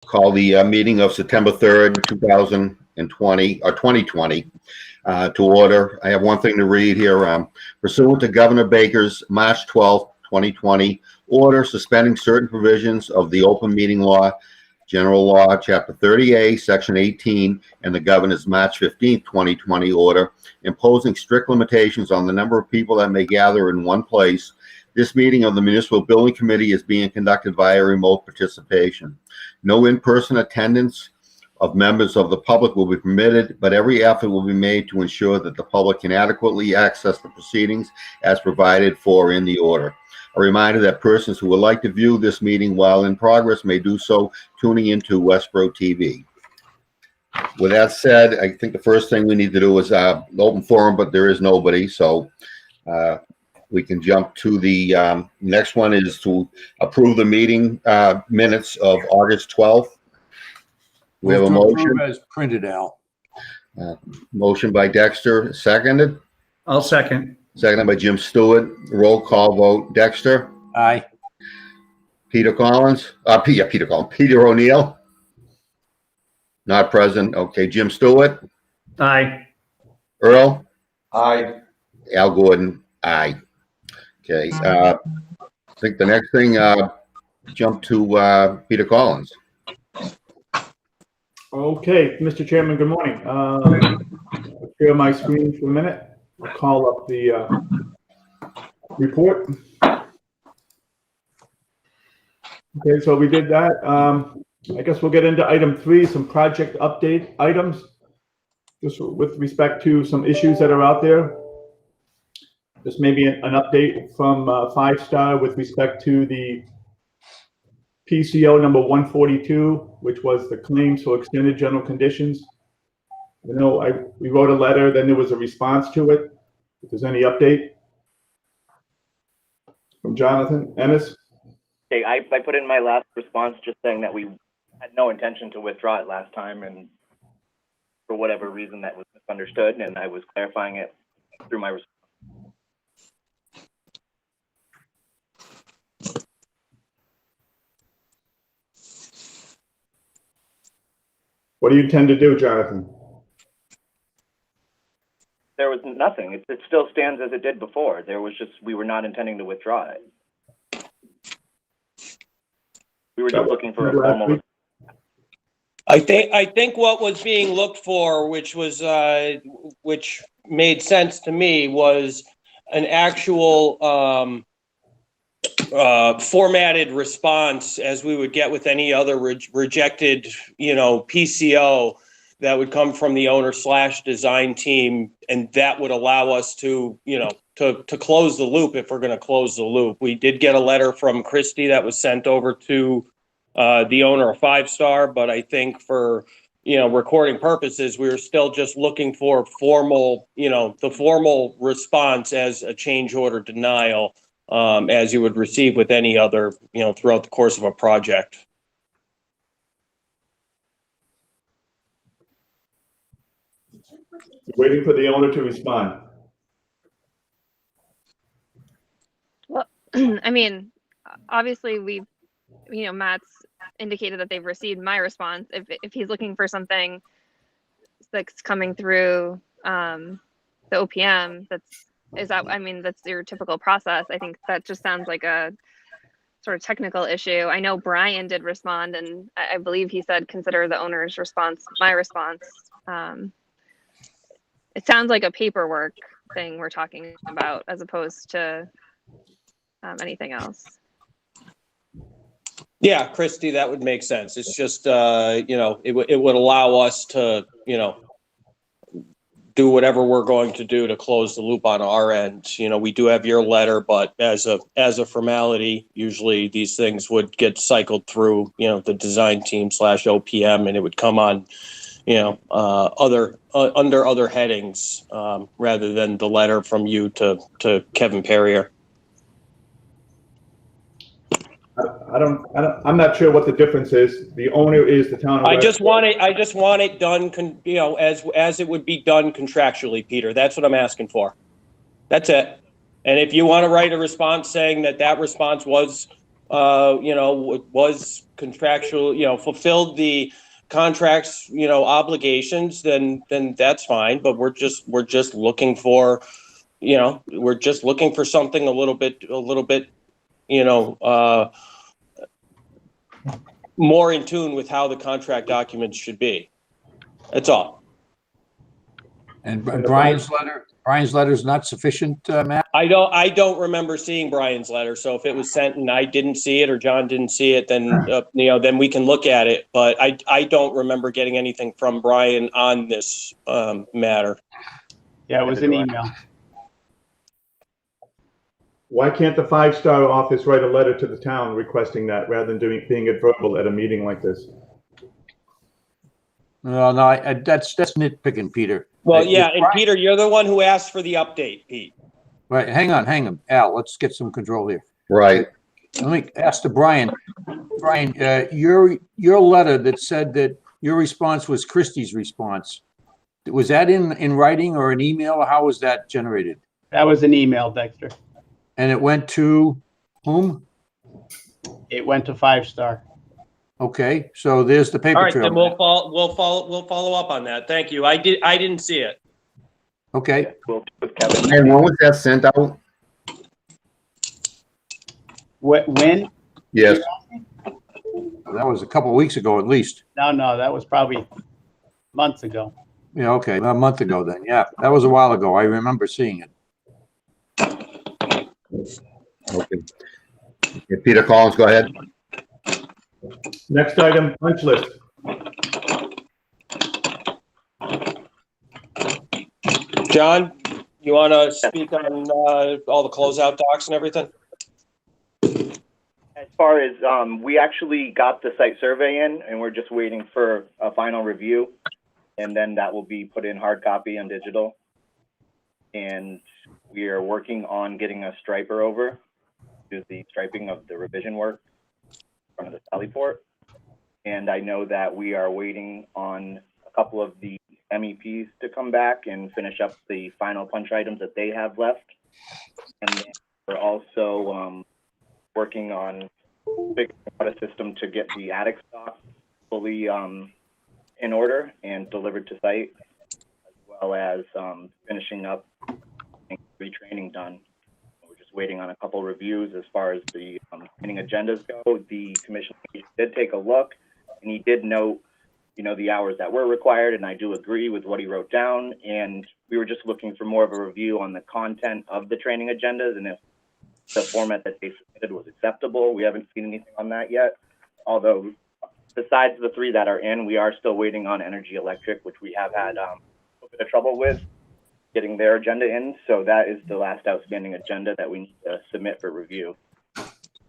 Call the meeting of September 3rd, 2020 to order. I have one thing to read here. Pursuant to Governor Baker's March 12th, 2020 order suspending certain provisions of the open meeting law, General Law, Chapter 30A, Section 18, and the Governor's March 15th, 2020 order imposing strict limitations on the number of people that may gather in one place, this meeting of the Municipal Building Committee is being conducted via remote participation. No in-person attendance of members of the public will be permitted, but every effort will be made to ensure that the public can adequately access the proceedings as provided for in the order. A reminder that persons who would like to view this meeting while in progress may do so tuning into Westborough TV. With that said, I think the first thing we need to do is open forum, but there is nobody, so we can jump to the next one is to approve the meeting minutes of August 12th. We have a motion. As printed out. Motion by Dexter, seconded. I'll second. Seconded by Jim Stewart. Roll call vote. Dexter. Aye. Peter Collins. Peter Collins. Peter O'Neill. Not present. Okay. Jim Stewart. Aye. Earl. Aye. Al Gordon. Aye. Okay. I think the next thing, jump to Peter Collins. Okay, Mr. Chairman, good morning. Share my screen for a minute. I'll call up the report. Okay, so we did that. I guess we'll get into item 3, some project update items, just with respect to some issues that are out there. This may be an update from 5 Star with respect to the PCO number 142, which was the claims for extended general conditions. You know, we wrote a letter, then there was a response to it. If there's any update from Jonathan Ennis. Okay, I put in my last response just saying that we had no intention to withdraw it last time, and for whatever reason that was misunderstood, and I was clarifying it through my response. What do you intend to do, Jonathan? There was nothing. It still stands as it did before. There was just, we were not intending to withdraw it. We were just looking for a formal. I think what was being looked for, which made sense to me, was an actual formatted response, as we would get with any other rejected, PCO that would come from the owner/design team, and that would allow us to, to close the loop if we're going to close the loop. We did get a letter from Christie that was sent over to the owner of 5 Star, but I think for recording purposes, we were still just looking for formal, the formal response as a change order denial. As you would receive with any other, throughout the course of a project. Waiting for the owner to respond. Well, I mean, obviously Matt's indicated that they've received my response. If he's looking for something that's coming through the OPM, that's your typical process. I think that just sounds like a sort of technical issue. I know Brian did respond, and I believe he said consider the owner's response my response. It sounds like a paperwork thing we're talking about as opposed to anything else. Yeah, Christy, that would make sense. It's just, it would allow us to, do whatever we're going to do to close the loop on our end. We do have your letter, but as a formality, usually these things would get cycled through, the design team /OPM, and it would come on, under other headings, rather than the letter from you to Kevin Perrier. I'm not sure what the difference is. The owner is the town of I just want it done, as it would be done contractually, Peter. That's what I'm asking for. That's it. And if you want to write a response saying that response was was contractual, fulfilled the contract's, obligations, then that's fine. But we're just looking for, something a little bit, more in tune with how the contract documents should be. That's all. And Brian's letter is not sufficient, Matt? I don't remember seeing Brian's letter. So if it was sent and I didn't see it or John didn't see it, then, then we can look at it. But I don't remember getting anything from Brian on this matter. Yeah, it was an email. Why can't the 5-star office write a letter to the town requesting that rather than being it verbal at a meeting like this? No, that's nitpicking, Peter. Well, yeah, and Peter, you're the one who asked for the update, Pete. Right, hang on, Al, let's get some control here. Right. Let me ask to Brian. Brian, your letter that said that your response was Christie's response, was that in writing or an email, or how was that generated? That was an email, Dexter. And it went to whom? It went to 5-star. Okay, so there's the paper All right, trail. then we'll follow up on that. Thank you. I didn't see it. Okay, We'll with Kevin. And when was that sent out? When? Yes. that was a couple of weeks ago at least. No, that was probably months ago. Yeah, okay, a month ago then. Yeah, that was a while ago. I remember seeing it. Okay. Peter Collins, go ahead. Next item, punch list. John, you want to speak on all the closeout docs and everything? As far as, we actually got the site survey in and we're just waiting for a final review. And then that will be put in hard copy and digital. And we are working on getting a striper over to do the striping of the revision work in front of the Sally Port. And I know that we are waiting on a couple of the MEPs to come back and finish up the final punch items that they have left. And then we're also working on figuring out a system to get the attic stock fully in order and delivered to site, as well as finishing up and retraining done. We're just waiting on a couple reviews as far as the training agendas go. The commission did take a look, and he did note, the hours that were required, and I do agree with what he wrote down. And we were just looking for more of a review on the content of the training agendas and if the format that they submitted was acceptable. We haven't seen anything on that yet, although besides the 3 that are in, we are still waiting on Energy Electric, which we have had a bit of trouble with getting their agenda in. So that is the last outstanding agenda that we need to submit for review.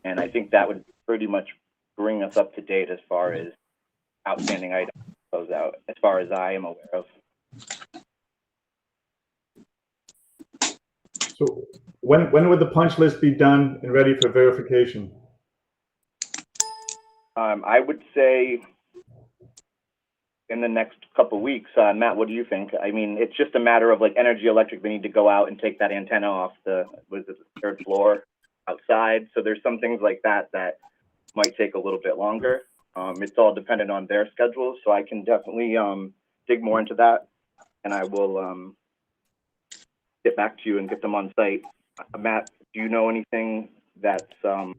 And I think that would pretty much bring us up to date as far as outstanding items close out, as far as I am aware of. So when would the punch list be done and ready for verification? I would say in the next couple of weeks. Matt, what do you think? I mean, it's just a matter of like Energy Electric. They need to go out and take that antenna off the 3rd floor outside. So there's some things like that that might take a little bit longer. It's all dependent on their schedules. So I can definitely dig more into that, and I will get back to you and get them on site. Matt, do you know anything that's going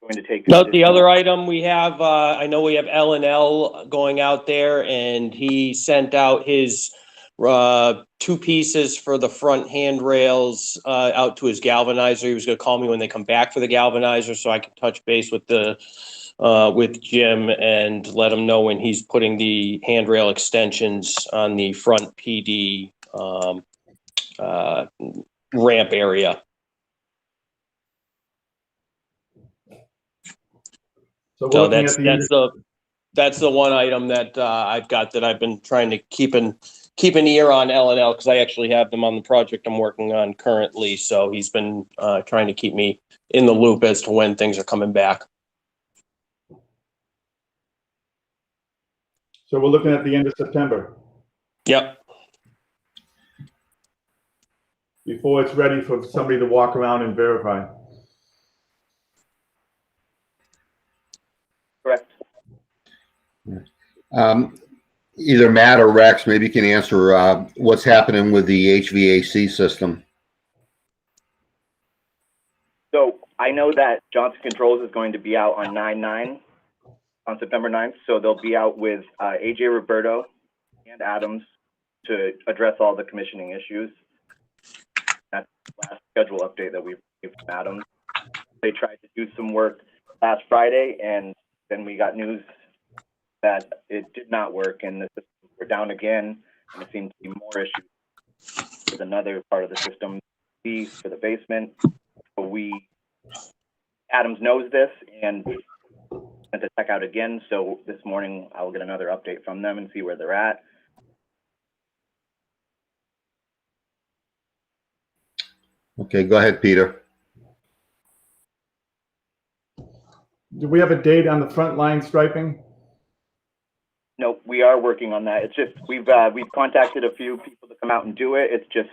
to take? No, the other item we have, I know we have L&L going out there, and he sent out his 2 pieces for the front handrails out to his galvanizer. He was going to call me when they come back for the galvanizer, so I could touch base with with Jim and let him know when he's putting the handrail extensions on the front PD ramp area. So that's the one item that I've got that I've been trying to keep an ear on L&L, because I actually have them on the project I'm working on currently. So he's been trying to keep me in the loop as to when things are coming back. So we're looking at the end of September Yep. before it's ready for somebody to walk around and verify. Either Matt or Rex, maybe you can answer what's happening with the HVAC system. So I know that Johnson Controls is going to be out on 9/9, on September 9th. So they'll be out with AJ Roberto and Adams to address all the commissioning issues. That's the last schedule update that we've given Adams. They tried to do some work last Friday, and then we got news that it did not work, and the systems were down again, and it seemed to be more issues with another part of the system, for the basement. So Adams knows this and sent the tech out again. So this morning I will get another update from them and see where they're at. Okay, go ahead, Peter. Do we have a date on the front line striping? No, we are working on that. It's just we've contacted a few people to come out and do it. It's just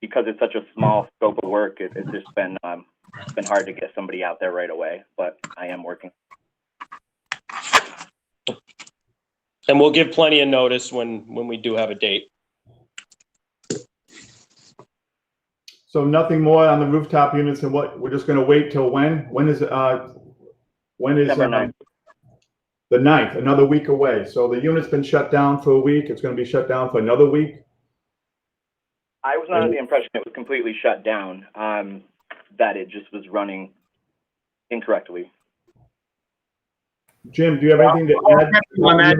because it's such a small scope of work, it's just been hard to get somebody out there right away. But I am working. And we'll give plenty of notice when we do have a date. So nothing more on the rooftop units, and what we're just going to wait till when? When is September 9th. The 9th? Another week away. So the unit's been shut down for a week. It's going to be shut down for another week. I was not under the impression it was completely shut down. That it just was running incorrectly. Jim, do you have anything to add? On that,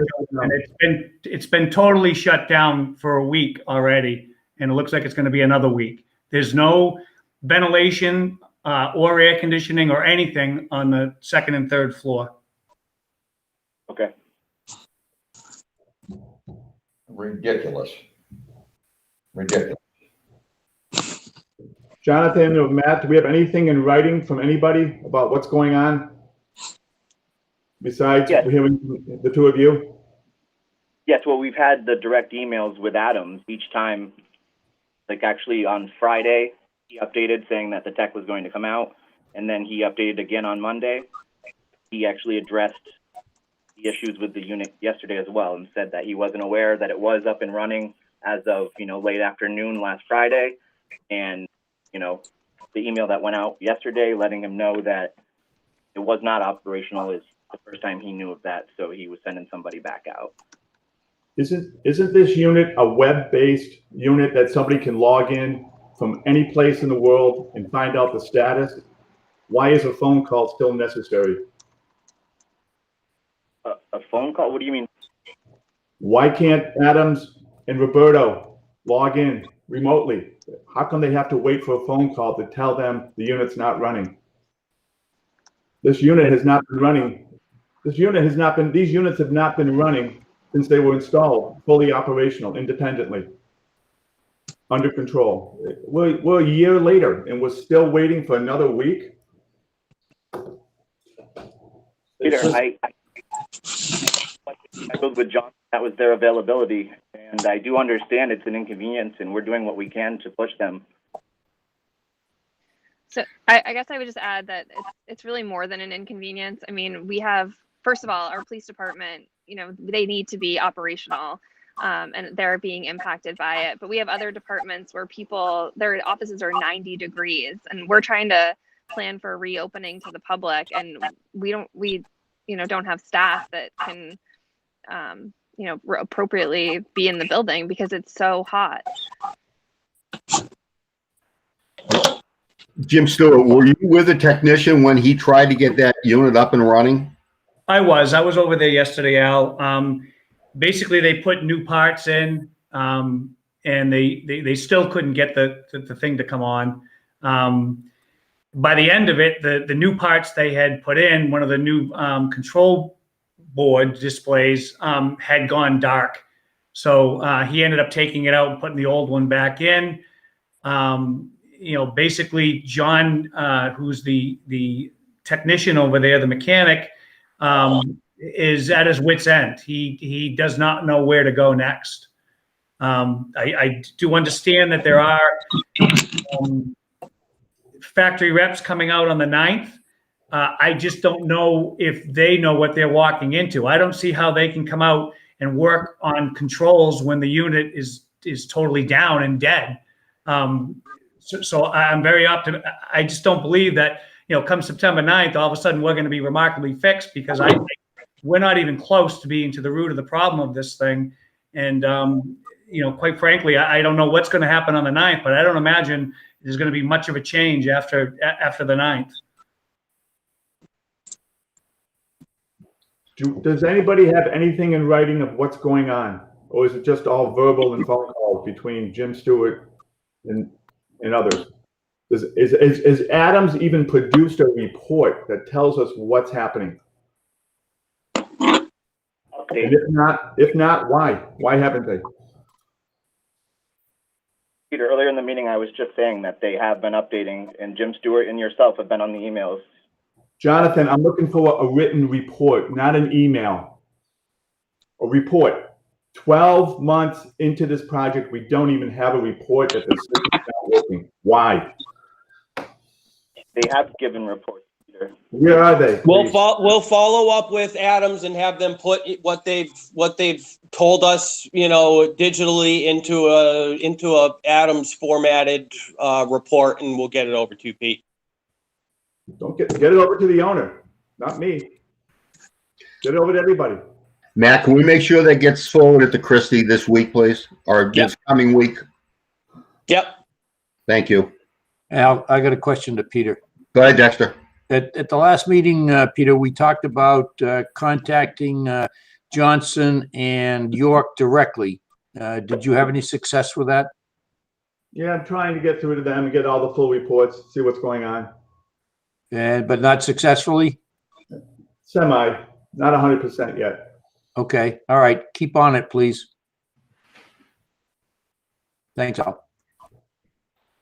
and it's been totally shut down for a week already, and it looks like it's going to be another week. There's no ventilation or air conditioning or anything on the second and third floor. Okay. Ridiculous. Jonathan or Matt, do we have anything in writing from anybody about what's going on? Besides hearing from the two of you? Yes, well, we've had the direct emails with Adams each time. Like actually on Friday, he updated saying that the tech was going to come out, and then he updated again on Monday. He actually addressed the issues with the unit yesterday as well, and said that he wasn't aware that it was up and running as of late afternoon last Friday, and the email that went out yesterday letting him know that it was not operational is the first time he knew of that, so he was sending somebody back out. Isn't this unit a web-based unit that somebody can log in from any place in the world and find out the status? Why is a phone call still necessary? A phone call? What do you mean? Why can't Adams and Roberto log in remotely? How come they have to wait for a phone call to tell them the unit's not running? This unit has not been running. These units have not been running since they were installed, fully operational, independently, under control. We're a year later, and we're still waiting for another week. Peter, I spoke with John. That was their availability, and I do understand it's an inconvenience, and we're doing what we can to push them. So I guess I would just add that it's really more than an inconvenience. I mean, we have, first of all, our police department, they need to be operational, and they're being impacted by it. But we have other departments where their offices are 90 degrees, and we're trying to plan for reopening to the public, and we don't have staff that can, appropriately be in the building because it's so hot. Jim Stewart, were you with the technician when he tried to get that unit up and running? I was over there yesterday, Al. Basically, they put new parts in, and they still couldn't get the thing to come on. By the end of it, the new parts they had put in, one of the new control board displays had gone dark. So he ended up taking it out and putting the old one back in. Basically, John, who's the technician over there, the mechanic, is at his wit's end. He does not know where to go next. I do understand that there are factory reps coming out on the 9th. I just don't know if they know what they're walking into. I don't see how they can come out and work on controls when the unit is totally down and dead. So I'm very optimistic. I just don't believe that, come September 9th, all of a sudden we're going to be remarkably fixed, because I think we're not even close to being to the root of the problem of this thing. And, quite frankly, I don't know what's going to happen on the 9th, but I don't imagine there's going to be much of a change after the 9th. Does anybody have anything in writing of what's going on? Or is it just all verbal and phone calls between Jim Stewart and others? Is Adams even produced a report that tells us what's happening? And if not, why? Why haven't they? Peter, earlier in the meeting, I was just saying that they have been updating, and Jim Stewart and yourself have been on the emails. Jonathan, I'm looking for a written report, not an email. A report. 12 months into this project, we don't even have a report that the system is not working. Why? They have given reports, Peter. Where are they? We'll follow up with Adams and have them put what they've told us, digitally into a Adams formatted report, and we'll get it over to you, Pete. Don't get it over to the owner, not me. Get it over to everybody. Matt, can we make sure that gets forwarded to Christie this week, please? Or this coming week? Yep. Thank you. Al, I got a question to Peter. Go ahead, Dexter. At the last meeting, Peter, we talked about contacting Johnson and York directly. Did you have any success with that? Yeah, I'm trying to get through to them and get all the full reports, see what's going on. But not successfully? Semi, not 100% yet. Okay. All right. Keep on it, please. Thanks, Al.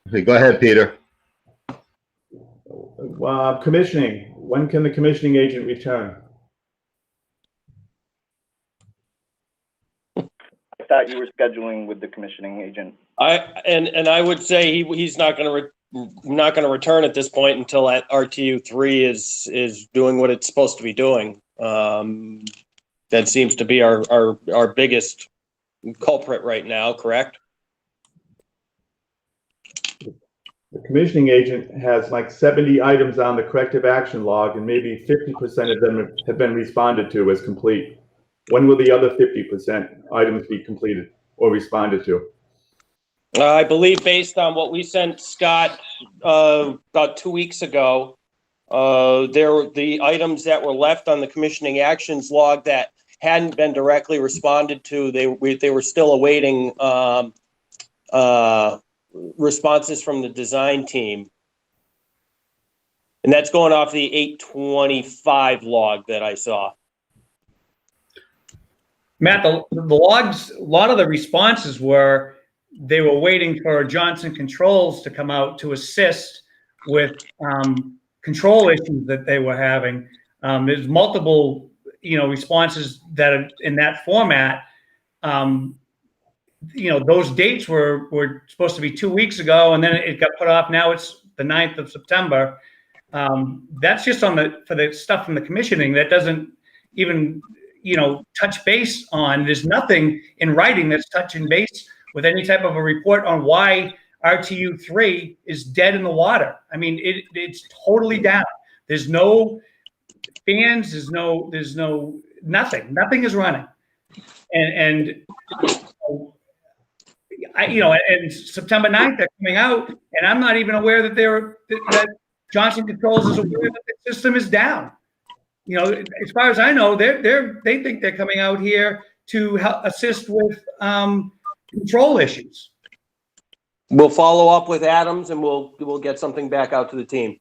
Okay, go ahead, Peter. Commissioning. When can the commissioning agent return? I thought you were scheduling with the commissioning agent. I would say he's not going to return at this point until that RTU 3 is doing what it's supposed to be doing. That seems to be our biggest culprit right now, correct? The commissioning agent has like 70 items on the corrective action log, and maybe 50% of them have been responded to as complete. When will the other 50% items be completed or responded to? I believe based on what we sent Scott about 2 weeks ago, the items that were left on the commissioning actions log that hadn't been directly responded to, they were still awaiting responses from the design team. And that's going off the 825 log that I saw. Matt, the logs, a lot of the responses were they were waiting for Johnson Controls to come out to assist with control issues that they were having. There's multiple, responses that are in that format. Those dates were supposed to be 2 weeks ago, and then it got put off. Now it's the 9th of September. That's just for the stuff from the commissioning that doesn't even, touch base on. There's nothing in writing that's touching base with any type of a report on why RTU 3 is dead in the water. I mean, it's totally down. There's no fans. There's no nothing. Nothing is running. And and September 9th, they're coming out, and I'm not even aware that Johnson Controls is aware that the system is down. As far as I know, they think they're coming out here to help assist with control issues. We'll follow up with Adams, and we'll get something back out to the team.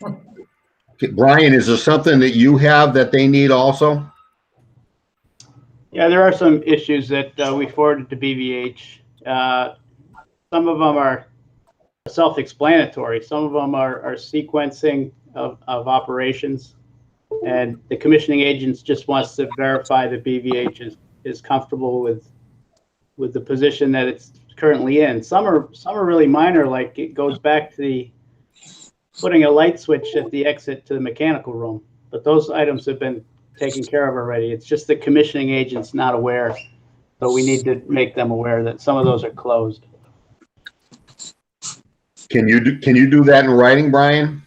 Okay, Brian, is there something that you have that they need also? Yeah, there are some issues that we forwarded to BVH. Some of them are self-explanatory. Some of them are sequencing of operations. And the commissioning agents just wants to verify that BVH is comfortable with the position that it's currently in. Some are really minor, like it goes back to putting a light switch at the exit to the mechanical room. But those items have been taken care of already. It's just the commissioning agent's not aware. So we need to make them aware that some of those are closed. Can you do that in writing, Brian?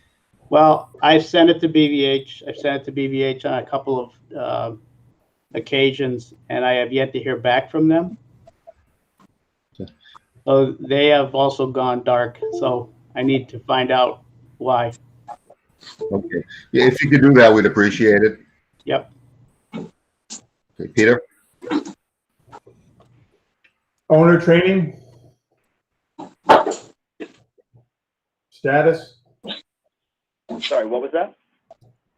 Well, I've sent it to BVH. I've sent it to BVH on a couple of occasions, and I have yet to hear back from them. So they have also gone dark. So I need to find out why. Okay. Yeah, if you could do that, we'd appreciate it. Yep. Okay, Peter? Owner training? Status? Sorry, what was that?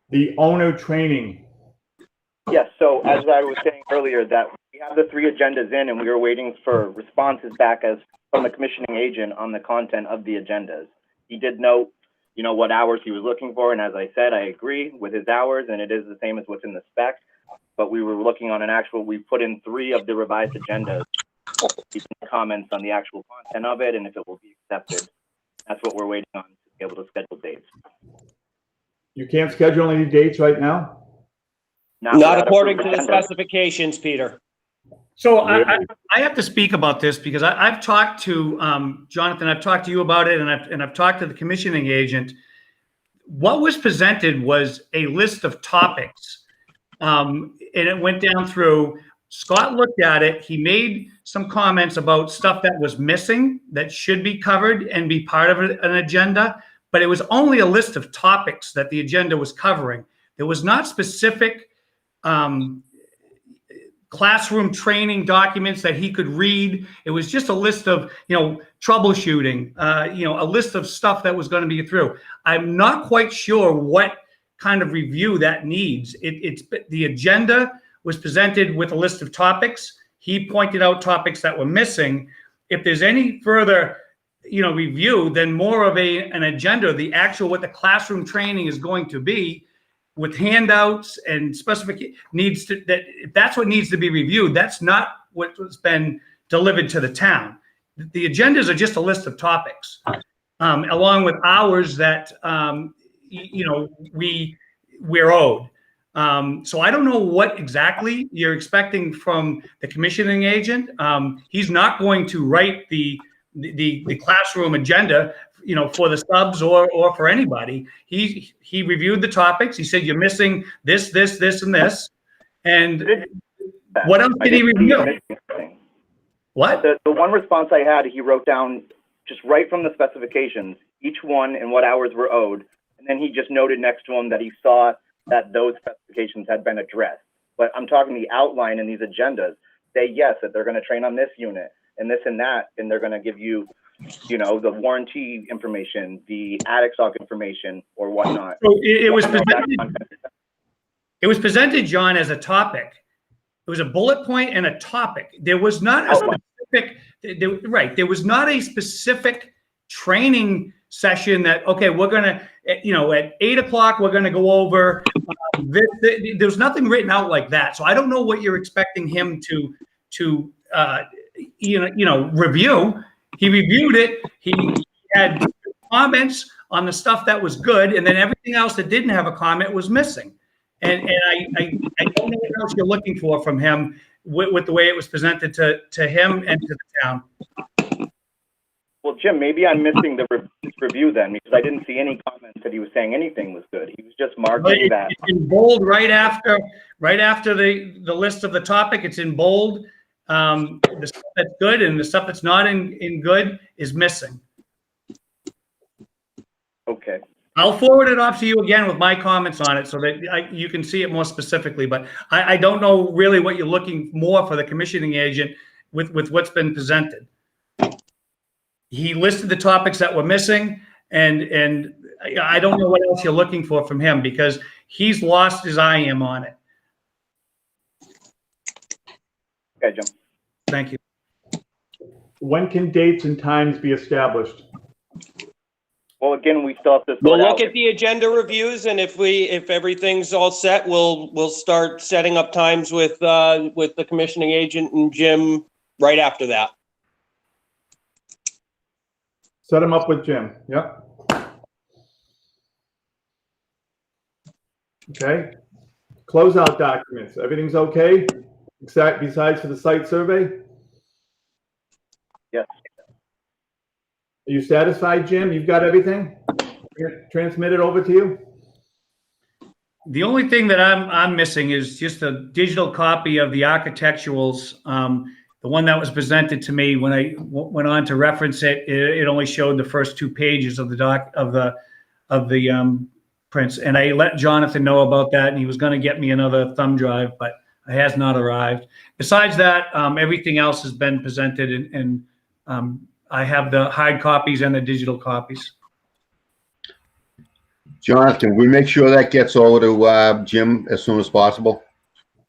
The owner training. Yes, so as I was saying earlier, that we have the 3 agendas in and we were waiting for responses back from the commissioning agent on the content of the agendas. He did note, you know, what hours he was looking for, and as I said, I agree with his hours, and it is the same as what's in the spec, but we were looking on we put in 3 of the revised agendas, comments on the actual content of it, and if it will be accepted. That's what we're waiting on to be able to schedule dates. You can't schedule any dates right now? Not according to the specifications, Peter. So I have to speak about this because I've talked to Jonathan, I've talked to you about it, and I've talked to the commissioning agent. What was presented was a list of topics, and it went down through. Scott looked at it. He made some comments about stuff that was missing that should be covered and be part of an agenda, but it was only a list of topics that the agenda was covering. There was not specific classroom training documents that he could read. It was just a list of, you know, troubleshooting, a list of stuff that was going to be through. I'm not quite sure what kind of review that needs. It's the agenda was presented with a list of topics. He pointed out topics that were missing. If there's any further, review, then more of an agenda, the actual what the classroom training is going to be, with handouts and specific if that's what needs to be reviewed, that's not what's been delivered to the town. The agendas are just a list of topics, along with hours that we're owed. So I don't know what exactly you're expecting from the commissioning agent. He's not going to write the classroom agenda, for the subs or for anybody. He reviewed the topics. He said, you're missing this, and this. And what else did he review? What? The one response I had, he wrote down just right from the specifications, each one and what hours were owed. And then he just noted next to him that he saw that those specifications had been addressed. But I'm talking the outline in these agendas say, yes, that they're going to train on this unit and this and that, and they're going to give you, the warranty information, the attic stock information, or whatnot. So it was presented, John, as a topic. It was a bullet point and a topic. There was not a specific, there was not a specific training session that, okay, we're going to, at 8 o'clock, we're going to go over this. There's nothing written out like that. So I don't know what you're expecting him to review. He reviewed it. He had comments on the stuff that was good, and then everything else that didn't have a comment was missing. And I don't know what else you're looking for from him with the way it was presented to him and to the town. Well, Jim, maybe I'm missing the review then, because I didn't see any comments that he was saying anything was good. He was just marking that. It's in bold right after the list of the topic. It's in bold. The stuff that's good and the stuff that's not in good is missing. Okay. I'll forward it off to you again with my comments on it so that you can see it more specifically. But I don't know really what you're looking more for the commissioning agent with what's been presented. He listed the topics that were missing, and I don't know what else you're looking for from him, because he's lost as I am on it. Okay, Jim. Thank you. When can dates and times be established? Well, again, we still have to. We'll look at the agenda reviews, and if everything's all set, we'll start setting up times with the commissioning agent and Jim right after that. Set them up with Jim. Yep. Okay. Closeout documents, everything's okay? Except besides for the site survey? Yes. Are you satisfied, Jim? You've got everything? Transmitted over to you? The only thing that I'm missing is just a digital copy of the architecturals. The one that was presented to me when I went on to reference it, it only showed the first 2 pages of the prints. And I let Jonathan know about that, and he was going to get me another thumb drive, but it has not arrived. Besides that, everything else has been presented, and I have the hard copies and the digital copies. Jonathan, we make sure that gets over to Jim as soon as possible.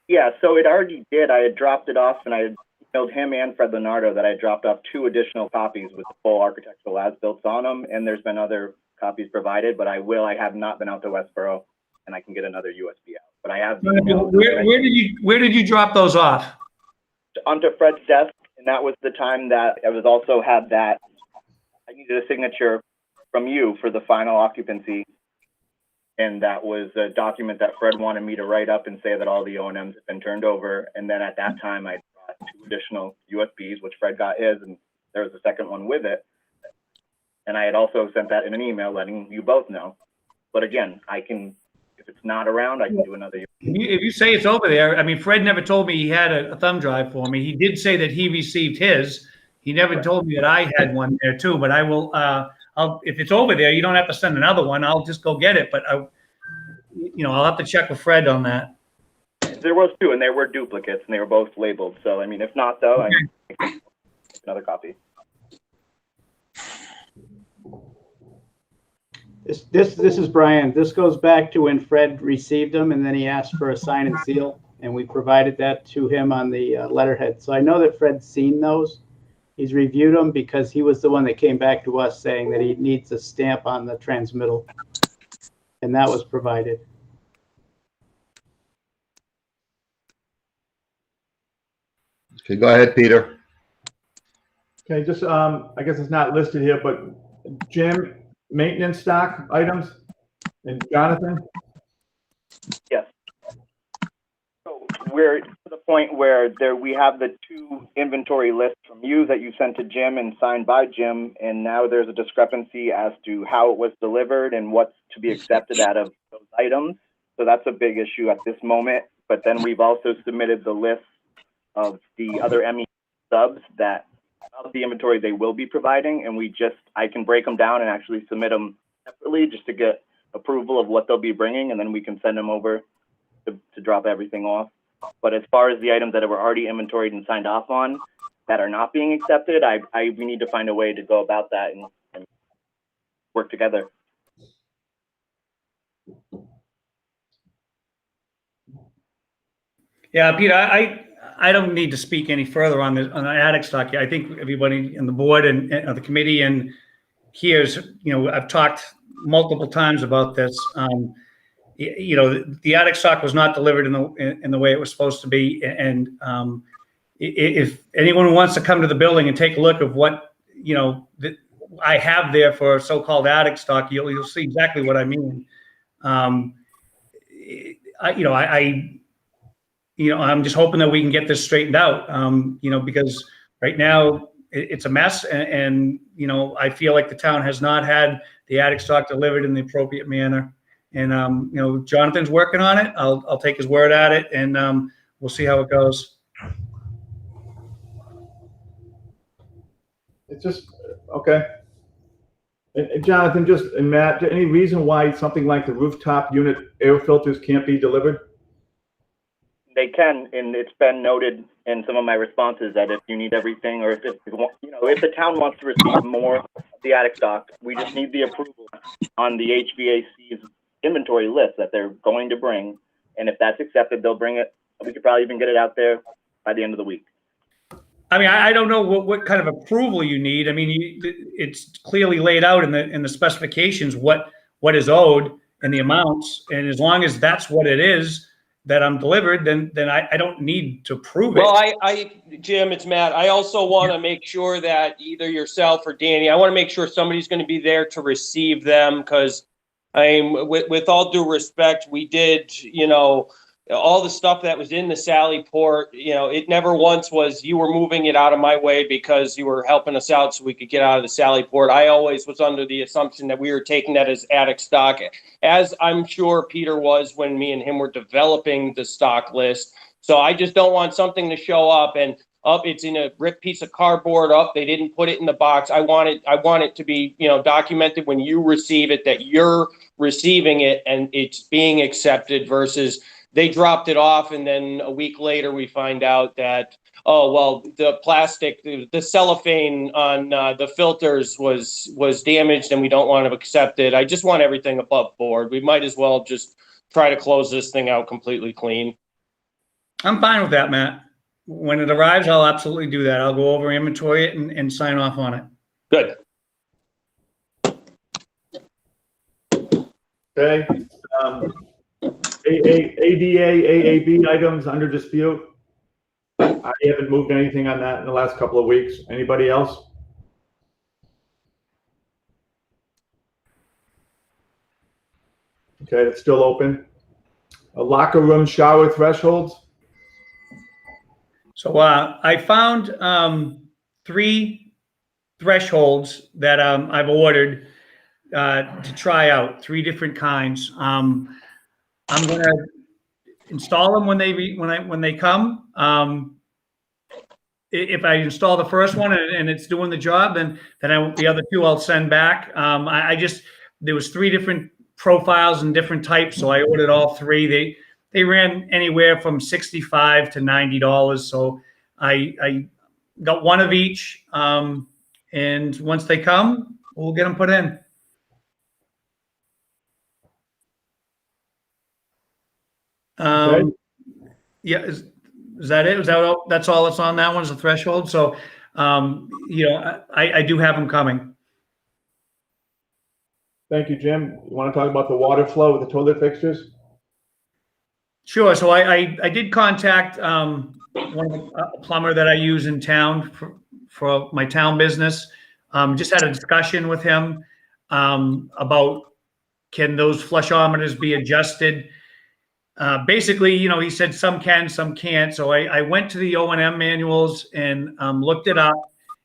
Yeah, so it already did. I had dropped it off, and I had emailed him and Fred Leonardo that I dropped off 2 additional copies with the full architectural as-built on them, and there's been other copies provided, but I have not been out to Westborough, and I can get another USB out. But I have the email. Where did you drop those off? Onto Fred's desk, and that was the time that I was also had that I needed a signature from you for the final occupancy. And that was a document that Fred wanted me to write up and say that all the O&Ms have been turned over. And then at that time, I brought 2 additional USBs, which Fred got his, and there was a second one with it. And I had also sent that in an email letting you both know. But again, I can, if it's not around, I can do another. If you say it's over there, I mean, Fred never told me he had a thumb drive for me. He did say that he received his. He never told me that I had one there too, but I will, if it's over there, you don't have to send another one. I'll just go get it. But I'll have to check with Fred on that. There was 2, and they were duplicates, and they were both labeled. So, I mean, if not, though, Okay. I can make another copy. This is Brian. This goes back to when Fred received them, and then he asked for a sign and seal, and we provided that to him on the letterhead. So I know that Fred's seen those. He's reviewed them because he was the one that came back to us saying that he needs a stamp on the transmittal, and that was provided. Okay, go ahead, Peter. Okay, just, I guess it's not listed here, but Jim, maintenance stock items? And Jonathan? Yes. So we're to the point where we have the 2 inventory lists from you that you sent to Jim and signed by Jim, and now there's a discrepancy as to how it was delivered and what's to be accepted out of those items. So that's a big issue at this moment. But then we've also submitted the list of the other ME subs that of the inventory they will be providing, and I can break them down and actually submit them separately just to get approval of what they'll be bringing, and then we can send them over to drop everything off. But as far as the items that were already inventoried and signed off on that are not being accepted, we need to find a way to go about that and work together. Yeah, Peter, I don't need to speak any further on the attic stock. I think everybody in the board and the committee and here's, I've talked multiple times about this. The attic stock was not delivered in the way it was supposed to be. And if anyone who wants to come to the building and take a look of what, that I have there for so-called attic stock, you'll see exactly what I mean. I'm just hoping that we can get this straightened out, because right now it's a mess, and I feel like the town has not had the attic stock delivered in the appropriate manner. And Jonathan's working on it. I'll take his word at it, and we'll see how it goes. It's just, okay. And Jonathan, and Matt, any reason why something like the rooftop unit air filters can't be delivered? They can, and it's been noted in some of my responses that if you need everything, or if the town wants to receive more of the attic stock, we just need the approval on the HVAC's inventory list that they're going to bring. And if that's accepted, they'll bring it. We could probably even get it out there by the end of the week. I mean, I don't know what kind of approval you need. I mean, it's clearly laid out in the specifications what is owed and the amounts, and as long as that's what it is that I'm delivered, then I don't need to prove it. Well, Jim, it's Matt. I also want to make sure that either yourself or Danny, I want to make sure somebody's going to be there to receive them, because With all due respect, we did, all the stuff that was in the Sally Port, it never once was you were moving it out of my way because you were helping us out so we could get out of the Sally Port. I always was under the assumption that we were taking that as attic stock, as I'm sure Peter was when me and him were developing the stock list. So I just don't want something to show up and it's in a ripped piece of cardboard they didn't put it in the box. I want it to be, documented when you receive it, that you're receiving it and it's being accepted versus they dropped it off and then a week later we find out that, oh, well, the plastic, the cellophane on the filters was damaged and we don't want to accept it. I just want everything above board. We might as well just try to close this thing out completely clean. I'm fine with that, Matt. When it arrives, I'll absolutely do that. I'll go over, inventory it, and sign off on it. Good. Okay. ADA, AAB items under dispute. I haven't moved anything on that in the last couple of weeks. Anybody else? Okay, it's still open. A locker room shower thresholds. So I found 3 thresholds that I've ordered to try out, 3 different kinds. I'm going to install them when they come. If I install the first one and it's doing the job, then the other 2 I'll send back. There was 3 different profiles and different types, so I ordered all 3. They ran anywhere from $65 to $90. So I got 1 of each. And once they come, we'll get them put in. Okay. Yeah. Is that it? That's all that's on that one is the threshold. So, I do have them coming. Thank you, Jim. You want to talk about the water flow with the toilet fixtures? Sure. So I did contact a plumber that I use in town for my town business. Just had a discussion with him about can those flushometers be adjusted. Basically, he said some can, some can't. So I went to the O&M manuals and looked it up,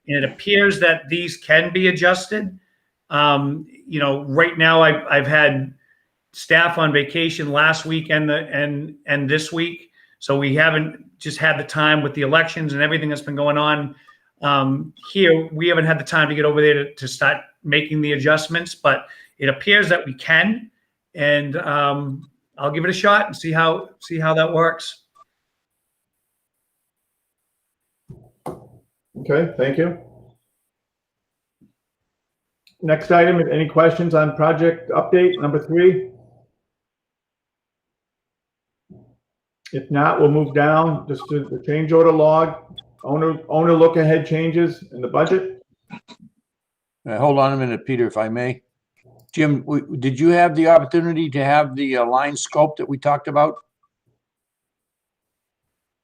and it appears that these can be adjusted. Right now I've had staff on vacation last week and this week, so we haven't just had the time with the elections and everything that's been going on here. We haven't had the time to get over there to start making the adjustments, but it appears that we can, and I'll give it a shot and see how that works. Okay, thank you. Next item, any questions on project update number 3? If not, we'll move down just to the change order log, owner look ahead changes in the budget. Hold on a minute, Peter, if I may. Jim, did you have the opportunity to have the line scope that we talked about?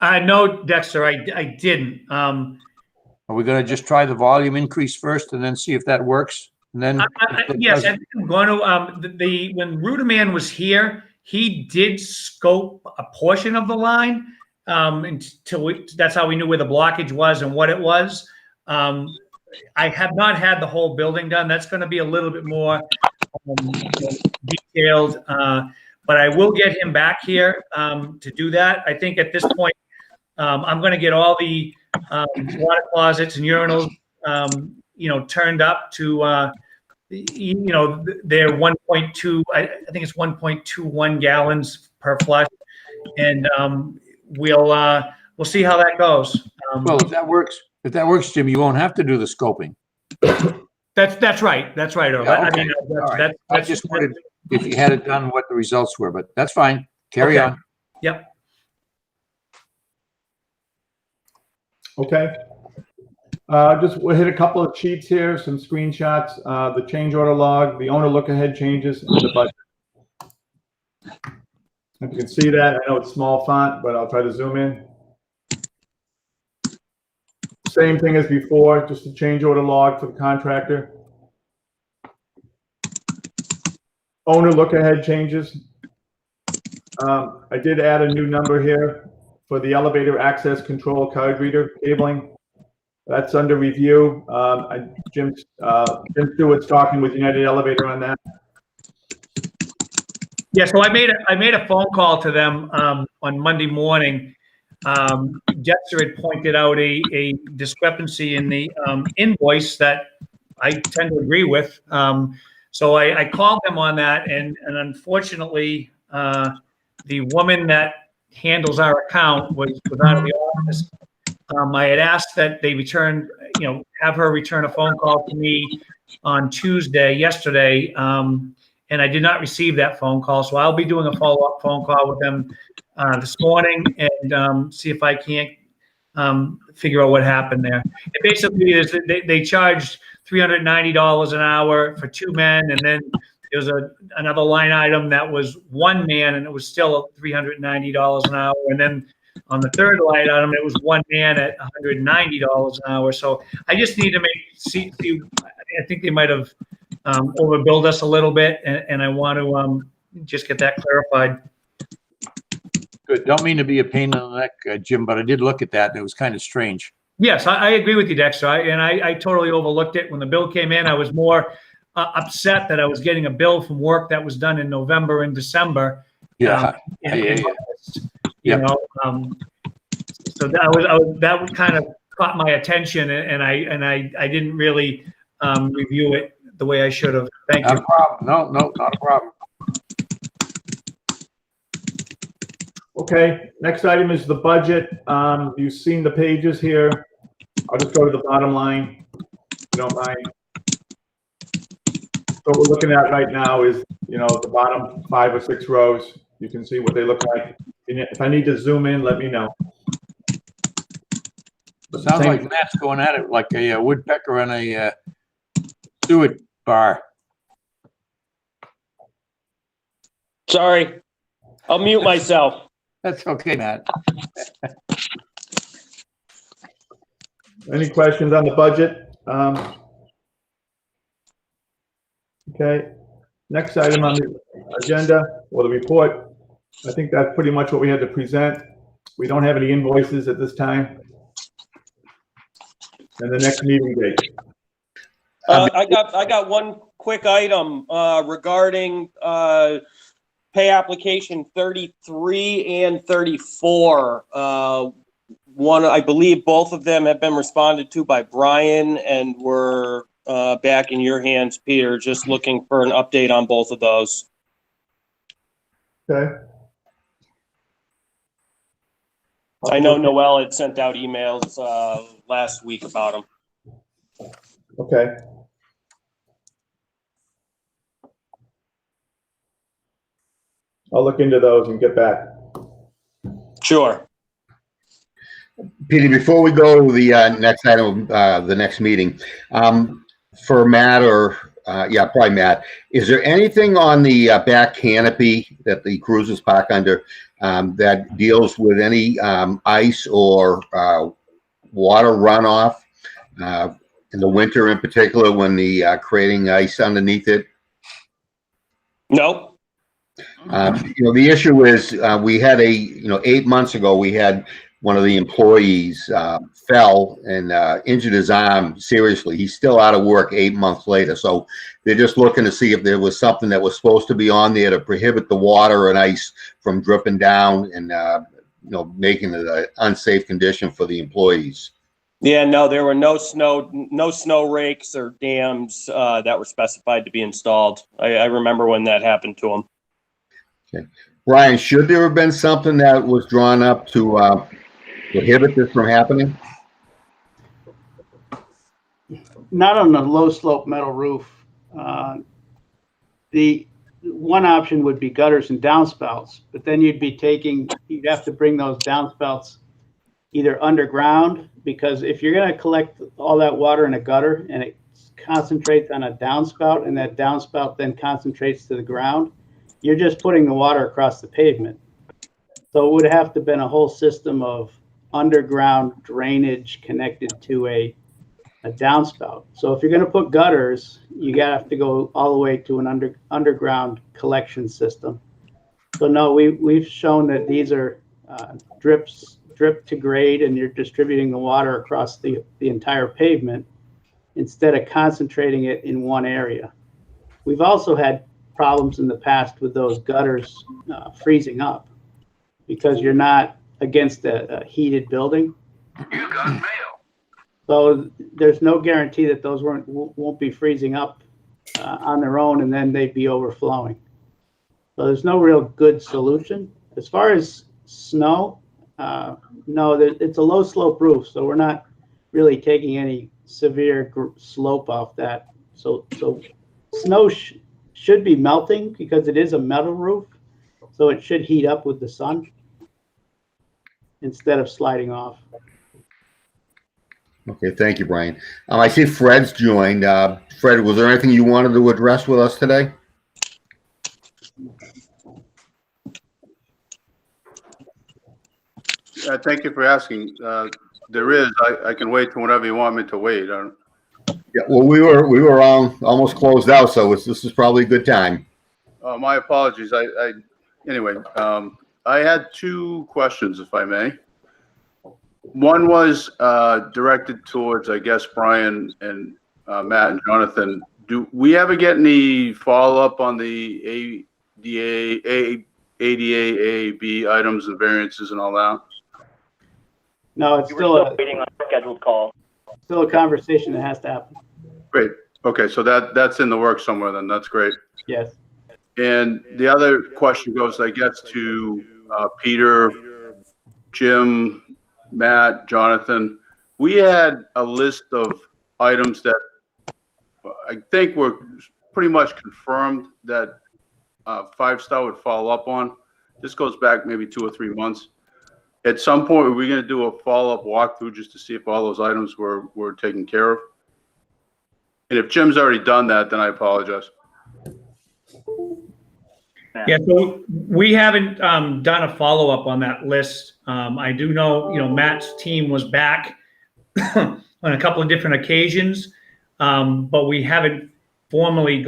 No, Dexter, I didn't. Are we going to just try the volume increase first and then see if that works? And then yes, I think I'm going to. When Ruderman was here, he did scope a portion of the line that's how we knew where the blockage was and what it was. I have not had the whole building done. That's going to be a little bit more detailed, but I will get him back here to do that. I think at this point, I'm going to get all the water closets and urinals, turned up to, they're 1.2. I think it's 1.21 gallons per flush, and we'll see how that goes. Well, if that works, Jim, you won't have to do the scoping. That's right. That's right. Earl. Yeah, okay. I just wondered if you had it done, what the results were, but that's fine. Carry on. Yep. Okay. We'll hit a couple of sheets here, some screenshots, the change order log, the owner look ahead changes in the budget. If you can see that, I know it's small font, but I'll try to zoom in. Same thing as before, just a change order log for the contractor. owner look-ahead changes. I did add a new number here for the elevator access control card reader cabling. That's under review. Jim Stewart's talking with United Elevator on that. Yeah, so I made a phone call to them on Monday morning. Jester had pointed out a discrepancy in the invoice that I tend to agree with. So I called them on that, and unfortunately, the woman that handles our account was out of the office. I had asked that they return, have her return a phone call to me on yesterday, and I did not receive that phone call. So I'll be doing a follow-up phone call with them this morning and see if I can't figure out what happened there. It basically is they charged $390 an hour for 2 men, and then there was another line item that was 1 man, and it was still $390 an hour, and then on the third line item, it was 1 man at $190 an hour. So I just need to see. I think they might have overbilled us a little bit, and I want to just get that clarified. Good. Don't mean to be a pain in the neck, Jim, but I did look at that, and it was kind of strange. Yes, I agree with you, Dexter. I totally overlooked it. When the bill came in, I was more upset that I was getting a bill from work that was done in November and December. Yeah. You know, so that kind of caught my attention, and I didn't really review it the way I should have. Thank you. Not a problem. No, not a problem. Okay, next item is the budget. You've seen the pages here. I'll just go to the bottom line, if you don't mind. So what we're looking at right now is, the bottom 5 or 6 rows. You can see what they look like. If I need to zoom in, let me know. Sounds like Matt's going at it like a woodpecker on a suet bar. Sorry, I'll mute myself. That's okay, Matt. Any questions on the budget? Okay, next item on the agenda, or the report. I think that's pretty much what we had to present. We don't have any invoices at this time. And the next meeting date. I got one quick item regarding pay application 33 and 34. One, I believe both of them have been responded to by Brian, and we're back in your hands, Peter. Just looking for an update on both of those. Okay. I know Noel had sent out emails last week about them. Okay. I'll look into those and get back. Sure. Peter, before we go to the next item, the next meeting, for Matt probably Matt, is there anything on the back canopy that the cruisers park under that deals with any ice or water runoff in the winter, in particular, when the creating ice underneath it? Nope. The issue is we had 8 months ago, we had one of the employees fell and injured his arm seriously. He's still out of work 8 months later. So they're just looking to see if there was something that was supposed to be on there to prohibit the water and ice from dripping down and, making it an unsafe condition for the employees. Yeah, no, there were no snow rakes or dams that were specified to be installed. I remember when that happened to him. Okay. Brian, should there have been something that was drawn up to prohibit this from happening? Not on a low slope metal roof. The one option would be gutters and downspouts, but then you'd have to bring those downspouts either underground, because if you're going to collect all that water in a gutter and it concentrates on a downspout and that downspout then concentrates to the ground, you're just putting the water across the pavement. So it would have to have been a whole system of underground drainage connected to a a downspout. So if you're going to put gutters, you gotta have to go all the way to an underground collection system. So no, we've shown that these are drip to grade, and you're distributing the water across the entire pavement instead of concentrating it in one area. We've also had problems in the past with those gutters freezing up because you're not against a heated building. You got mail. So there's no guarantee that those won't be freezing up on their own, and then they'd be overflowing. So there's no real good solution. As far as snow, no, it's a low slope roof, so we're not really taking any severe slope off that. So snow should be melting because it is a metal roof, so it should heat up with the sun instead of sliding off. Okay, thank you, Brian. I see Fred's joined. Fred, was there anything you wanted to address with us today? Thank you for asking. There is. I can wait till whenever you want me to wait. Yeah, well, we were almost closed out, so this is probably a good time. My apologies. Anyway, I had two questions, if I may. One was directed towards, I guess, Brian and Matt and Jonathan. Do we ever get any follow-up on the ADA, AAB items and variances and all that? No, it's We're still waiting on a scheduled call. a conversation that has to happen. Great. Okay, so that's in the works somewhere then. That's great. Yes. And the other question goes, I guess, to Peter, Jim, Matt, Jonathan. We had a list of items that I think were pretty much confirmed that 5-Star would follow up on. This goes back maybe 2 or 3 months. At some point, are we going to do a follow-up walkthrough just to see if all those items were taken care of? And if Jim's already done that, then I apologize. Yeah, so we haven't done a follow-up on that list. I do know, Matt's team was back on a couple of different occasions, but we haven't formally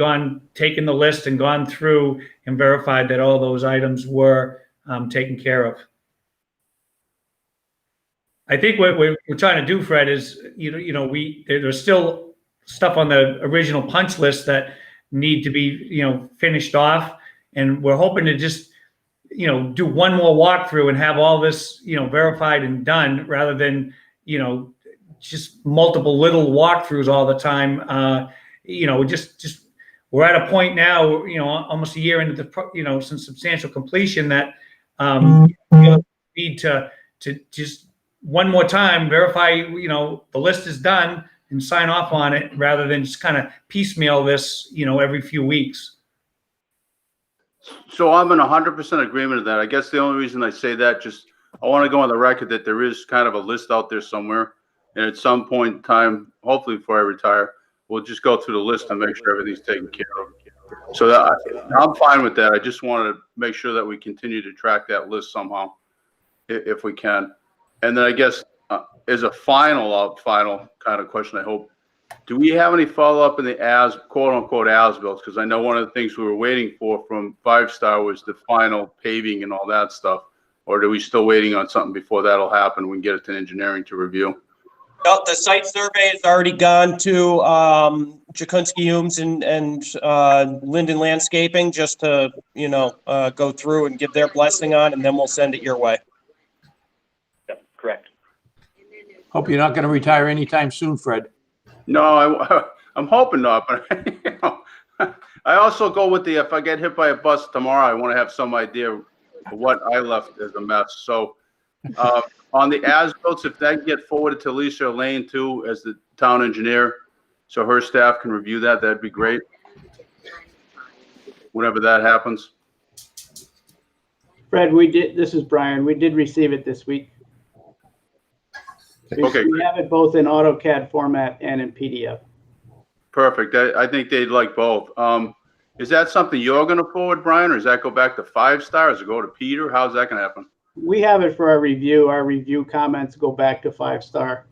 taken the list and gone through and verified that all those items were taken care of. I think what we're trying to do, Fred, is, there's still stuff on the original punch list that need to be, finished off. And we're hoping to just, do one more walkthrough and have all this, verified and done rather than, just multiple little walkthroughs all the time. Just we're at a point now, almost a year into the, since substantial completion that we need to just one more time verify, the list is done and sign off on it rather than just kind of piecemeal this, every few weeks. So I'm in 100% agreement with that. I guess the only reason I say that, I want to go on the record that there is kind of a list out there somewhere. And at some point in time, hopefully before I retire, we'll just go through the list and make sure everything's taken care of. So I'm fine with that. I just want to make sure that we continue to track that list somehow, if we can. And then I guess as a final kind of question, I hope, do we have any follow-up in the quote unquote as-built? Because I know one of the things we were waiting for from 5-Star was the final paving and all that stuff. Or are we still waiting on something before that'll happen? We can get it to engineering to review. Well, the site survey has already gone to Jakunski Humes and Linden Landscaping just to, go through and give their blessing on, and then we'll send it your way. Yep, correct. Hope you're not going to retire anytime soon, Fred. No, I'm hoping not, but I also go with if I get hit by a bus tomorrow, I want to have some idea of what I left as a mess. So on the as-built, if that can get forwarded to Lisa Lane too, as the town engineer, so her staff can review that, that'd be great. Whenever that happens. Fred, this is Brian. We did receive it this week. Okay. We have it both in AutoCAD format and in PDF. Perfect. I think they'd like both. Is that something you're going to forward, Brian, or does that go back to 5-Star? Does it go to Peter? How's that going to happen? We have it for our review. Our review comments go back to 5-Star.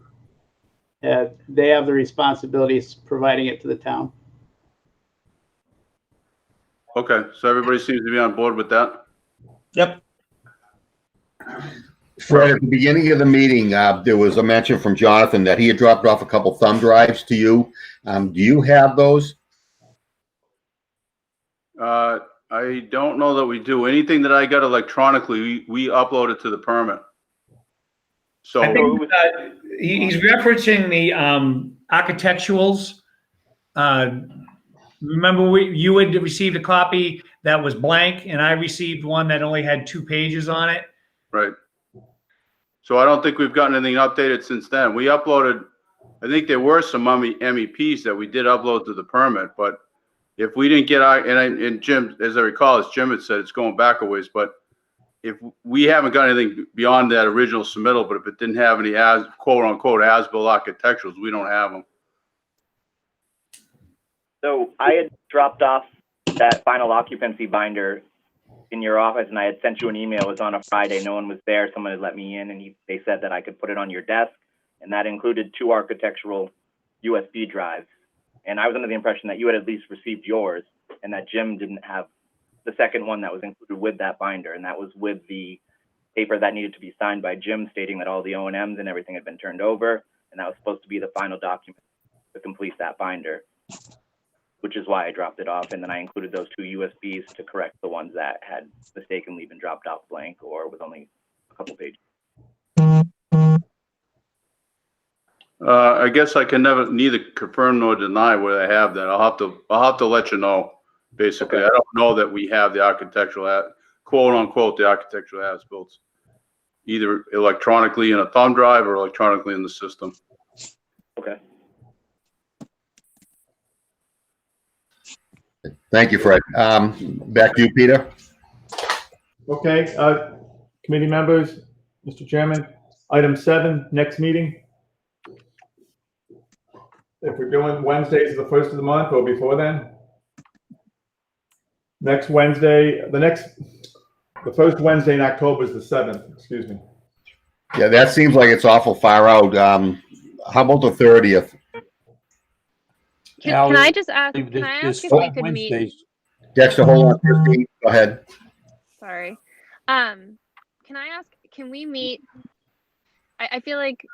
they have the responsibilities providing it to the town. Okay, so everybody seems to be on board with that? Yep. Fred, at the beginning of the meeting, there was a mention from Jonathan that he had dropped off a couple thumb drives to you. Do you have those? I don't know that we do. Anything that I got electronically, we upload it to the permit. So, I think he's referencing the architecturals. Remember, you had received a copy that was blank, and I received one that only had 2 pages on it. right. So I don't think we've gotten anything updated since then. We uploaded, I think there were some MEPs that we did upload to the permit, but if we didn't get our, and Jim, as I recall, as Jim had said, it's going back a ways, but if we haven't got anything beyond that original submittal, but if it didn't have any quote unquote as-built architecturals, we don't have them. So I had dropped off that final occupancy binder in your office, and I had sent you an email. It was on a Friday. No one was there. Someone had let me in, and they said that I could put it on your desk, and that included 2 architectural USB drives. And I was under the impression that you had at least received yours, and that Jim didn't have the second one that was included with that binder, and that was with the paper that needed to be signed by Jim stating that all the O&Ms and everything had been turned over, and that was supposed to be the final document to complete that binder, which is why I dropped it off. And then I included those 2 USBs to correct the ones that had mistakenly been dropped off blank or with only a couple pages. I guess I can neither confirm nor deny whether I have that. I'll have to let you know. Basically, okay. I don't know that we have the architectural, quote unquote, the architectural as-built, either electronically in a thumb drive or electronically in the system. Okay. Thank you, Fred. Back to you, Peter. Okay, committee members, Mr. Chairman, item 7, next meeting. If we're doing Wednesdays the first of the month or before then. Next Wednesday, the first Wednesday in October is the 7th, excuse me. Yeah, that seems like it's awful far out. How about the 30th? Can I just ask, can I ask if we could meet? Wednesdays. Dexter, hold on, Christine, go ahead. Sorry. Can I ask, can we meet? I feel like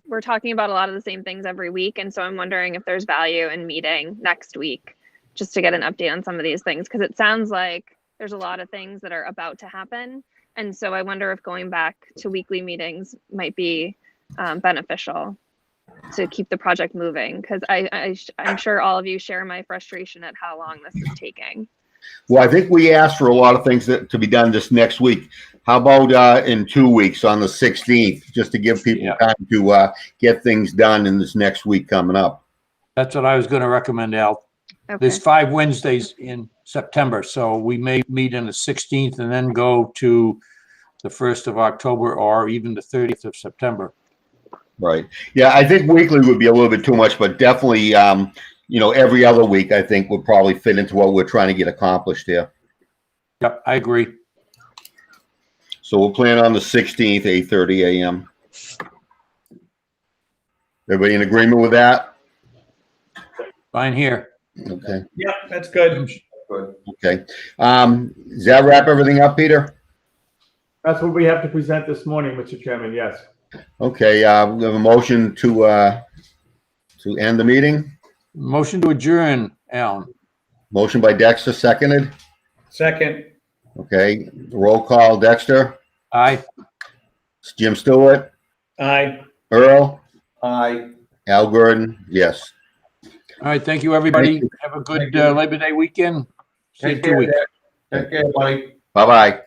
we're talking about a lot of the same things every week. And so I'm wondering if there's value in meeting next week just to get an update on some of these things. Because it sounds like there's a lot of things that are about to happen. And so I wonder if going back to weekly meetings might be beneficial to keep the project moving. Because I'm sure all of you share my frustration at how long this is taking. Well, I think we asked for a lot of things to be done this next week. How about in 2 weeks on the 16th, just to give people time to get things done in this next week coming up? That's what I was going to recommend, Al. Okay. There's 5 Wednesdays in September, so we may meet on the 16th and then go to the 1st of October or even the 30th of September. Right. Yeah, I think weekly would be a little bit too much, but definitely, every other week, I think would probably fit into what we're trying to get accomplished here. Yep, I agree. So we'll plan on the 16th, 8:30 a.m. Everybody in agreement with that? Fine here. Okay. Yep, that's good. Okay. Does that wrap everything up, Peter? That's what we have to present this morning, Mr. Chairman, yes. Okay, we have a motion to end the meeting. Motion to adjourn, Alan. Motion by Dexter, seconded. Second. Okay, roll call, Dexter, Aye. Jim Stewart, Aye. Earl, Aye. Al Gordon, yes. All right, thank you, everybody. Thank you. Have a good Labor Day weekend. See you in 2 weeks. Take care, buddy. Bye-bye.